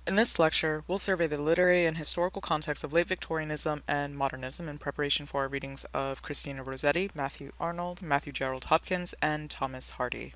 In this lecture, we'll survey the literary and historical context of late Victorianism and modernism in preparation for our readings of Christina Rossetti, Matthew Arnold, Matthew Gerald Hopkins, and Thomas Hardy.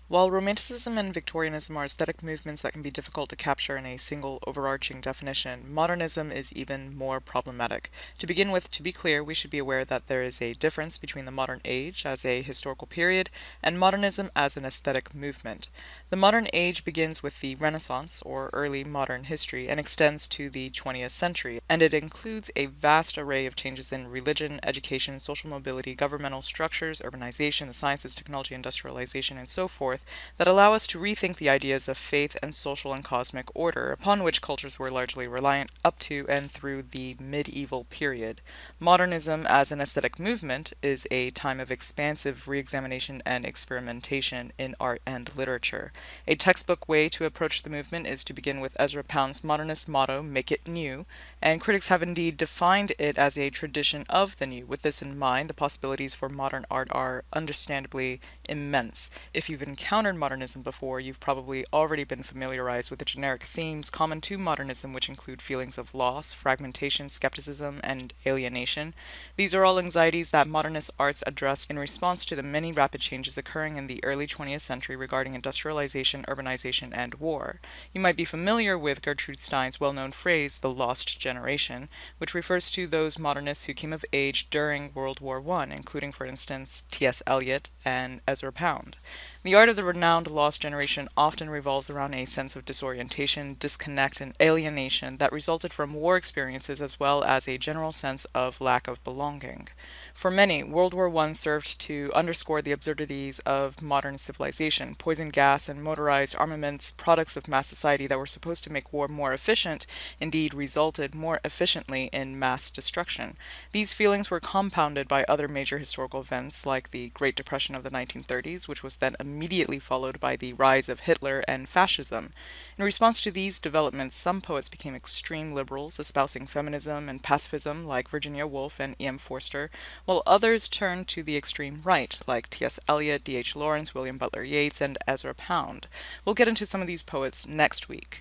While Romanticism and Victorianism are aesthetic movements that can be difficult to capture in a single overarching definition, modernism is even more problematic. To begin with, to be clear, we should be aware that there is a difference between the modern age as a historical period and modernism as an aesthetic movement. The modern age begins with the Renaissance, or early modern history, and extends to the 20th century, and it includes a vast array of changes in religion, education, social mobility, governmental structures, urbanization, the sciences, technology, industrialization, and so forth that allow us to rethink the ideas of faith and social and cosmic order, upon which cultures were largely reliant up to and through the medieval period. Modernism, as an aesthetic movement, is a time of expansive re-examination and experimentation in art and literature. A textbook way to approach the movement is to begin with Ezra Pound's modernist motto, "Make it new," and critics have indeed defined it as a tradition of the new. With this in mind, the possibilities for modern art are understandably immense. If you've encountered modernism before, you've probably already been familiarized with the generic themes common to modernism, which include feelings of loss, fragmentation, skepticism, and alienation. These are all anxieties that modernist arts address in response to the many rapid changes occurring in the early 20th century regarding industrialization, urbanization, and war. You might be familiar with Gertrude Stein's well-known phrase, the lost generation, which refers to those modernists who came of age during World War I, including, for instance, T.S. Eliot and Ezra Pound. The art of the renowned lost generation often revolves around a sense of disorientation, disconnect, and alienation that resulted from war experiences as well as a general sense of lack of belonging. For many, World War I served to underscore the absurdities of modern civilization. Poison gas and motorized armaments, products of mass society that were supposed to make war more efficient, indeed resulted more efficiently in mass destruction. These feelings were compounded by other major historical events like the Great Depression of the 1930s, which was then immediately followed by the rise of Hitler and fascism. In response to these developments, some poets became extreme liberals, espousing feminism and pacifism like Virginia Woolf and E.M. Forster, while others turned to the extreme right, like T.S. Eliot, D.H. Lawrence, William Butler Yeats, and Ezra Pound. We'll get into some of these poets next week.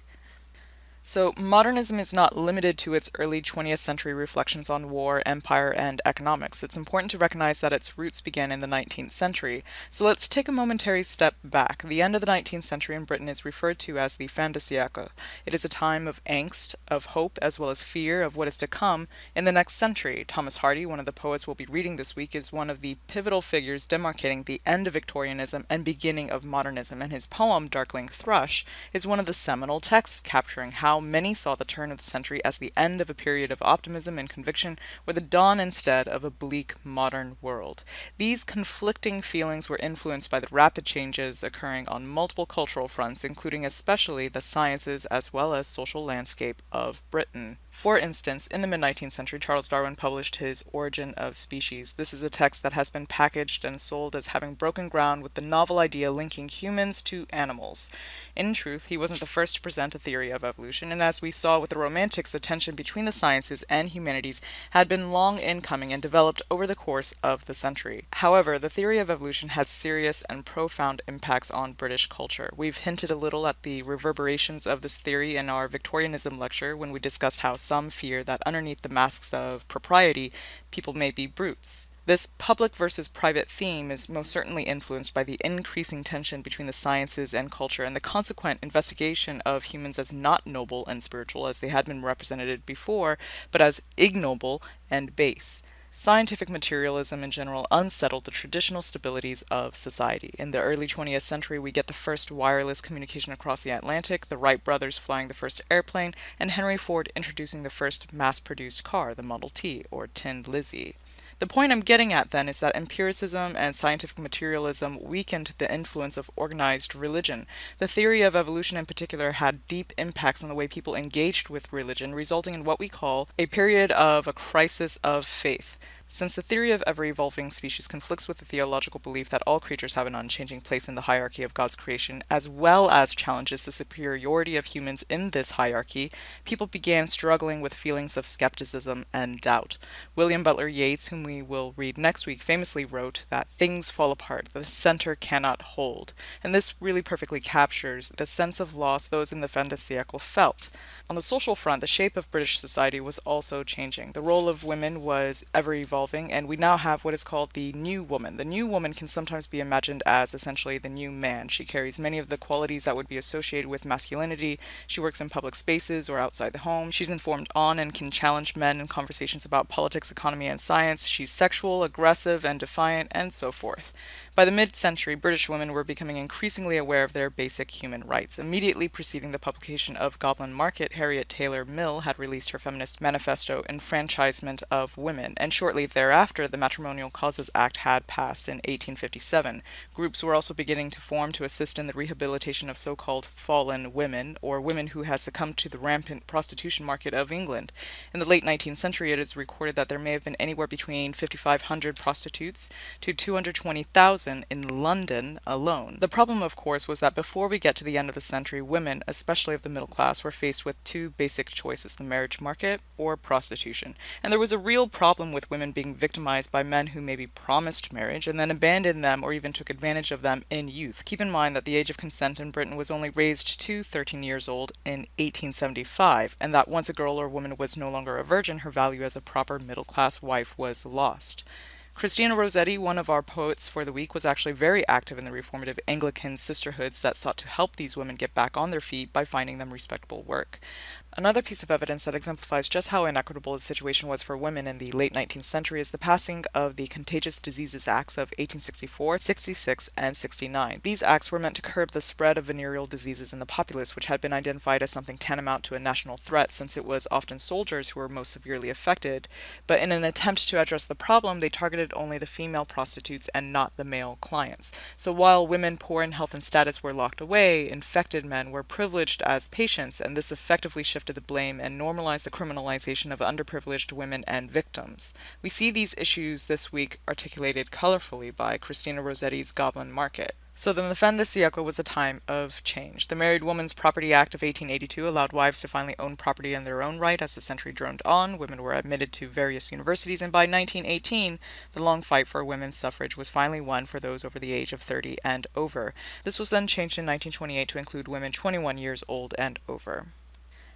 So, modernism is not limited to its early 20th century reflections on war, empire, and economics. It's important to recognize that its roots began in the 19th century. So let's take a momentary step back. The end of the 19th century in Britain is referred to as the fin de siècle. It is a time of angst, of hope, as well as fear of what is to come in the next century. Thomas Hardy, one of the poets we'll be reading this week, is one of the pivotal figures demarcating the end of Victorianism and beginning of modernism, and his poem, Darkling Thrush, is one of the seminal texts capturing how many saw the turn of the century as the end of a period of optimism and conviction, or the dawn instead of a bleak modern world. These conflicting feelings were influenced by the rapid changes occurring on multiple cultural fronts, including especially the sciences as well as social landscape of Britain. For instance, in the mid-19th century, Charles Darwin published his Origin of Species. This is a text that has been packaged and sold as having broken ground with the novel idea linking humans to animals. In truth, he wasn't the first to present a theory of evolution, and as we saw with the Romantics, the tension between the sciences and humanities had been long in coming and developed over the course of the century. However, the theory of evolution had serious and profound impacts on British culture. We've hinted a little at the reverberations of this theory in our Victorianism lecture when we discussed how some fear that underneath the masks of propriety, people may be brutes. This public versus private theme is most certainly influenced by the increasing tension between the sciences and culture and the consequent investigation of humans as not noble and spiritual as they had been represented before, but as ignoble and base. Scientific materialism in general unsettled the traditional stabilities of society. In the early 20th century, we get the first wireless communication across the Atlantic, the Wright brothers flying the first airplane, and Henry Ford introducing the first mass-produced car, the Model T, or Tin Lizzie. The point I'm getting at then is that empiricism and scientific materialism weakened the influence of organized religion. The theory of evolution in particular had deep impacts on the way people engaged with religion, resulting in what we call a period of a crisis of faith. Since the theory of ever-evolving species conflicts with the theological belief that all creatures have an unchanging place in the hierarchy of God's creation, as well as challenges the superiority of humans in this hierarchy, people began struggling with feelings of skepticism and doubt. William Butler Yeats, whom we will read next week, famously wrote that things fall apart, the center cannot hold. And this really perfectly captures the sense of loss those in the fin de siècle felt. On the social front, the shape of British society was also changing. The role of women was ever evolving, and we now have what is called the new woman. The new woman can sometimes be imagined as essentially the new man. She carries many of the qualities that would be associated with masculinity. She works in public spaces or outside the home. She's informed on and can challenge men in conversations about politics, economy, and science. She's sexual, aggressive, and defiant, and so forth. By the mid-century, British women were becoming increasingly aware of their basic human rights. Immediately preceding the publication of Goblin Market, Harriet Taylor Mill had released her feminist manifesto, Enfranchisement of Women, and shortly thereafter, the Matrimonial Causes Act had passed in 1857. Groups were also beginning to form to assist in the rehabilitation of so-called fallen women, or women who had succumbed to the rampant prostitution market of England. In the late 19th century, it is recorded that there may have been anywhere between 5,500 prostitutes to 220,000 in London alone. The problem, of course, was that before we get to the end of the century, women, especially of the middle class, were faced with two basic choices: the marriage market or prostitution. And there was a real problem with women being victimized by men who maybe promised marriage and then abandoned them or even took advantage of them in youth. Keep in mind that the age of consent in Britain was only raised to 13 years old in 1875, and that once a girl or woman was no longer a virgin, her value as a proper middle class wife was lost. Christina Rossetti, one of our poets for the week, was actually very active in the reformative Anglican sisterhoods that sought to help these women get back on their feet by finding them respectable work. Another piece of evidence that exemplifies just how inequitable the situation was for women in the late 19th century is the passing of the Contagious Diseases Acts of 1864, 66, and 69. These acts were meant to curb the spread of venereal diseases in the populace, which had been identified as something tantamount to a national threat since it was often soldiers who were most severely affected. But in an attempt to address the problem, they targeted only the female prostitutes and not the male clients. So while women poor in health and status were locked away, infected men were privileged as patients, and this effectively shifted the blame and normalized the criminalization of underprivileged women and victims. We see these issues this week articulated colorfully by Christina Rossetti's Goblin Market. So then the fin de siècle was a time of change. The Married Women's Property Act of 1882 allowed wives to finally own property in their own right. As the century droned on, women were admitted to various universities, and by 1918, the long fight for women's suffrage was finally won for those over the age of 30 and over. This was then changed in 1928 to include women 21 years old and over.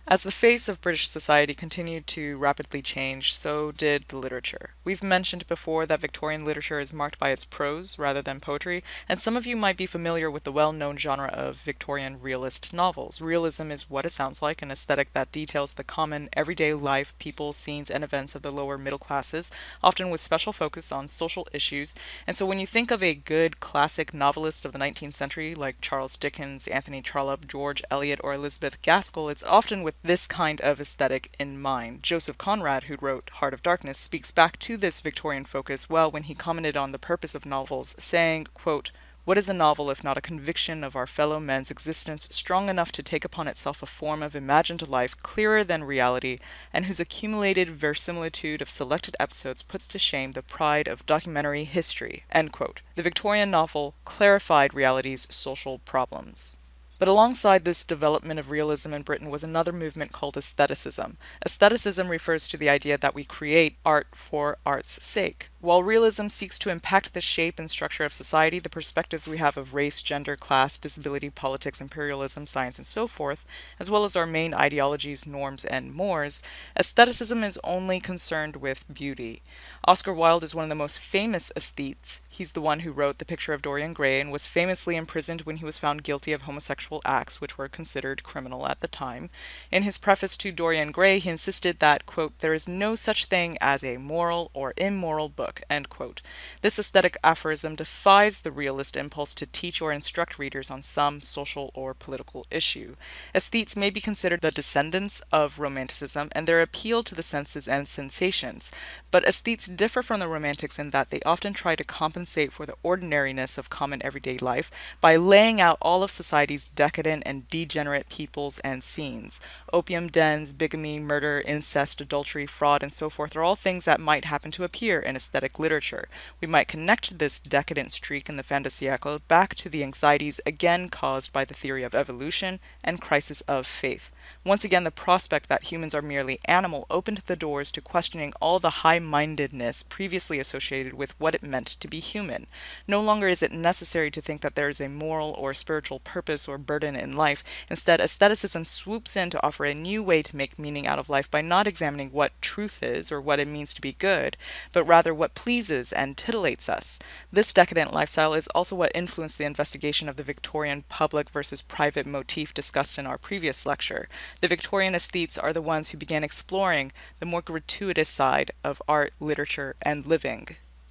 As the face of British society continued to rapidly change, so did the literature. We've mentioned before that Victorian literature is marked by its prose rather than poetry, and some of you might be familiar with the well-known genre of Victorian realist novels. Realism is what it sounds like, an aesthetic that details the common everyday life, people, scenes, and events of the lower middle classes, often with special focus on social issues. And so when you think of a good classic novelist of the 19th century, like Charles Dickens, Anthony Trollope, George Eliot, or Elizabeth Gaskell, it's often with this kind of aesthetic in mind. Joseph Conrad, who wrote Heart of Darkness, speaks back to this Victorian focus well when he commented on the purpose of novels, saying, quote, "What is a novel if not a conviction of our fellow men's existence strong enough to take upon itself a form of imagined life clearer than reality, and whose accumulated verisimilitude of selected episodes puts to shame the pride of documentary history?" End quote. The Victorian novel clarified reality's social problems. But alongside this development of realism in Britain was another movement called Aestheticism. Aestheticism refers to the idea that we create art for art's sake. While realism seeks to impact the shape and structure of society, the perspectives we have of race, gender, class, disability, politics, imperialism, science, and so forth, as well as our main ideologies, norms, and mores, aestheticism is only concerned with beauty. Oscar Wilde is one of the most famous aesthetes. He's the one who wrote The Picture of Dorian Gray and was famously imprisoned when he was found guilty of homosexual acts, which were considered criminal at the time. In his preface to Dorian Gray, he insisted that, quote, "There is no such thing as a moral or immoral book. book, end quote. This aesthetic aphorism defies the realist impulse to teach or instruct readers on some social or political issue. Aesthetes may be considered the descendants of Romanticism, and their appeal to the senses and sensations. But aesthetes differ from the Romantics in that they often try to compensate for the ordinariness of common everyday life by laying out all of society's decadent and degenerate peoples and scenes. Opium dens, bigamy, murder, incest, adultery, fraud, and so forth are all things that might happen to appear in aesthetic literature. We might connect this decadent streak in the fin de siècle back to the anxieties again caused by the theory of evolution and crisis of faith. Once again, the prospect that humans are merely animal opened the doors to questioning all the high-mindedness previously associated with what it meant to be human. No longer is it necessary to think that there is a moral or spiritual purpose or burden in life. Instead, aestheticism swoops in to offer a new way to make meaning out of life by not examining what truth is or what it means to be good, but rather what pleases and titillates us. This decadent lifestyle is also what influenced the investigation of the Victorian public versus private motif discussed in our previous lecture. The Victorian aesthetes are the ones who began exploring the more gratuitous side of art, literature, and living.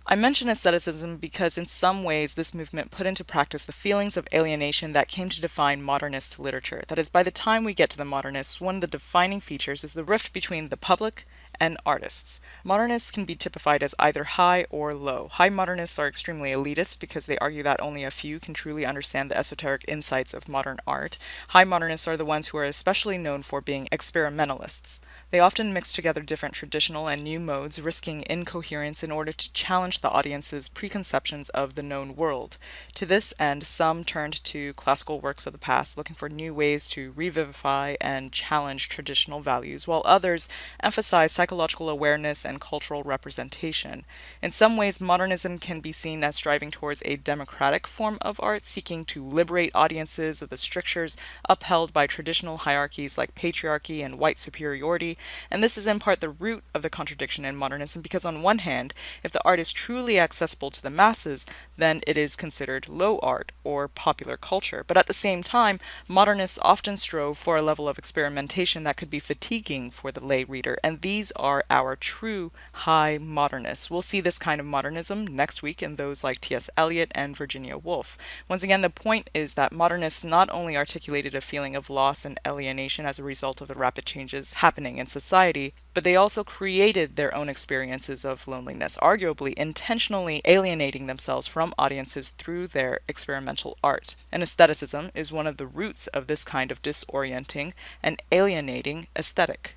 I mention aestheticism because in some ways this movement put into practice the feelings of alienation that came to define modernist literature. That is, by the time we get to the modernists, one of the defining features is the rift between the public and artists. Modernists can be typified as either high or low. High modernists are extremely elitist because they argue that only a few can truly understand the esoteric insights of modern art. High modernists are the ones who are especially known for being experimentalists. They often mix together different traditional and new modes, risking incoherence in order to challenge the audience's preconceptions of the known world. To this end, some turned to classical works of the past, looking for new ways to revivify and challenge traditional values, while others emphasize psychological awareness and cultural representation. In some ways, modernism can be seen as striving towards a democratic form of art, seeking to liberate audiences of the strictures upheld by traditional hierarchies like patriarchy and white superiority, and this is in part the root of the contradiction in modernism, because on one hand, if the art is truly accessible to the masses, then it is considered low art or popular culture. But at the same time, modernists often strove for a level of experimentation that could be fatiguing for the lay reader, and these are our true high modernists. We'll see this kind of modernism next week in those like T.S. Eliot and Virginia Woolf. Once again, the point is that modernists not only articulated a feeling of loss and alienation as a result of the rapid changes happening in society, but they also created their own experiences of loneliness, arguably intentionally alienating themselves from audiences through their experimental art. And aestheticism is one of the roots of this kind of disorienting and alienating aesthetic.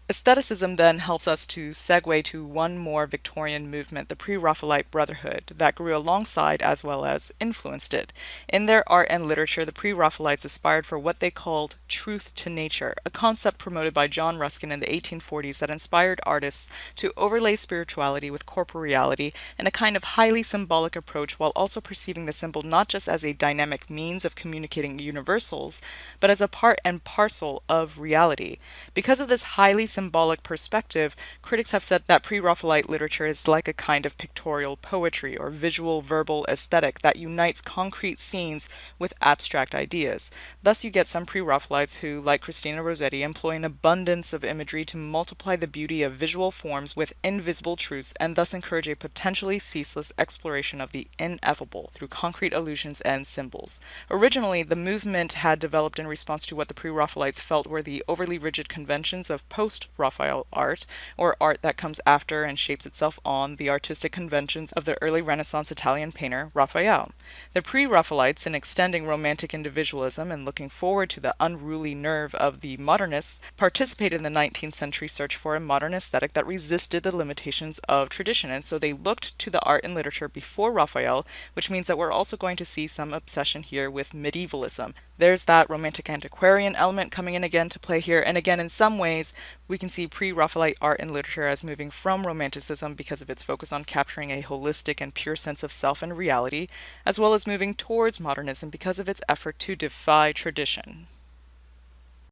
Aestheticism then helps us to segue to one more Victorian movement, the Pre-Raphaelite Brotherhood, that grew alongside as well as influenced it. In their art and literature, the Pre-Raphaelites aspired for what they called truth to nature, a concept promoted by John Ruskin in the 1840s that inspired artists to overlay spirituality with corporeality in a kind of highly symbolic approach, while also perceiving the symbol not just as a dynamic means of communicating universals, but as a part and parcel of reality. Because of this highly symbolic perspective, critics have said that Pre-Raphaelite literature is like a kind of pictorial poetry or visual verbal aesthetic that unites concrete scenes with abstract ideas. Thus you get some Pre-Raphaelites who, like Christina Rossetti, employ an abundance of imagery to multiply the beauty of visual forms with invisible truths, and thus encourage a potentially ceaseless exploration of the ineffable through concrete allusions and symbols. Originally, the movement had developed in response to what the Pre-Raphaelites felt were the overly rigid conventions of post-Raphael art, or art that comes after and shapes itself on the artistic conventions of the early Renaissance Italian painter Raphael. The Pre-Raphaelites, in extending romantic individualism and looking forward to the unruly nerve of the modernists, participated in the 19th century search for a modern aesthetic that resisted the limitations of tradition, and so they looked to the art and literature before Raphael, which means that we're also going to see some obsession here with medievalism. There's that romantic antiquarian element coming in again to play here, and again in some ways we can see Pre-Raphaelite art and literature as moving from Romanticism because of its focus on capturing a holistic and pure sense of self and reality, as well as moving towards modernism because of its effort to defy tradition.